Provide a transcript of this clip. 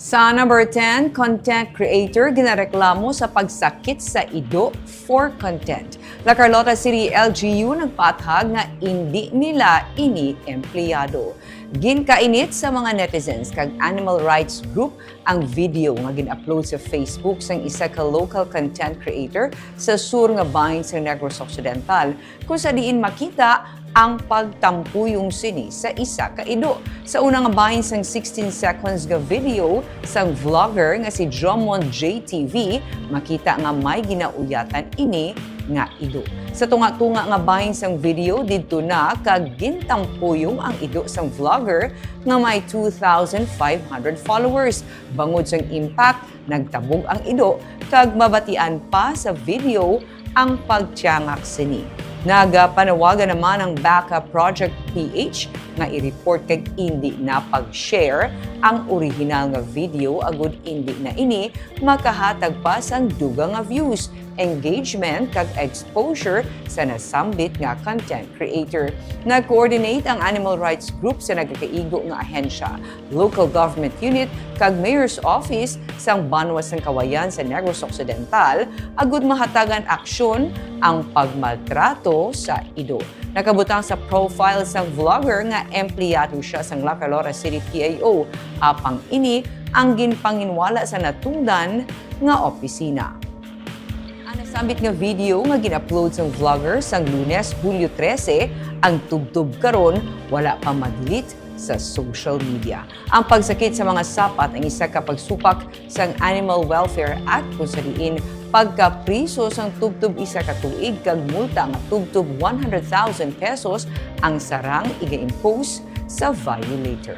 Sa number 10, content creator ginareklamo sa pagsakit sa ido for content. La Carlota City LGU nagpaathag nga hindi nila ini empleyado. Ginkainit sa mga netizens kag animal rights group ang video nga gin-upload sa Facebook sang isa ka local content creator sa sur nga bahin sa Negros Occidental kung sa diin makita ang pagtampuyong sini sa isa ka ido. Sa unang bahin sang 16 seconds nga video sang vlogger nga si Jomon JTV, makita nga may ginauyatan ini nga ido. Sa tunga-tunga nga bahin sang video didto na kag gintampuyong ang ido sang vlogger nga may 2,500 followers. Bangod sang impact, nagtabog ang ido kag mabatian pa sa video ang pagtiyangak sini. Nagapanawagan naman ang Backup Project PH nga i-report kag hindi na pag-share ang original nga video agud hindi na ini makahatag pa sang dugang nga views, engagement kag exposure sa nasambit nga content creator. Nag-coordinate ang animal rights group sa nagkakaigo nga ahensya, local government unit kag mayor's office sang Banwas ng Kawayan sa Negros Occidental agud mahatagan aksyon ang pagmaltrato sa ido. Nakabutang sa profile sang vlogger nga empleyado siya sang La Carlota City PAO. Apang ini ang ginpanginwala sa natungdan nga opisina. Ang nasambit nga video nga gin-upload sang vlogger sang Lunes, Hulyo 13, ang tubtub karon wala pa ma-delete sa social media. Ang pagsakit sa mga sapat ang isa ka pagsupak sang Animal Welfare Act kung sa diin pagkapriso sang tubtub isa ka tuig kag multa nga tubtub 100,000 pesos ang sarang iga-impose sa violator.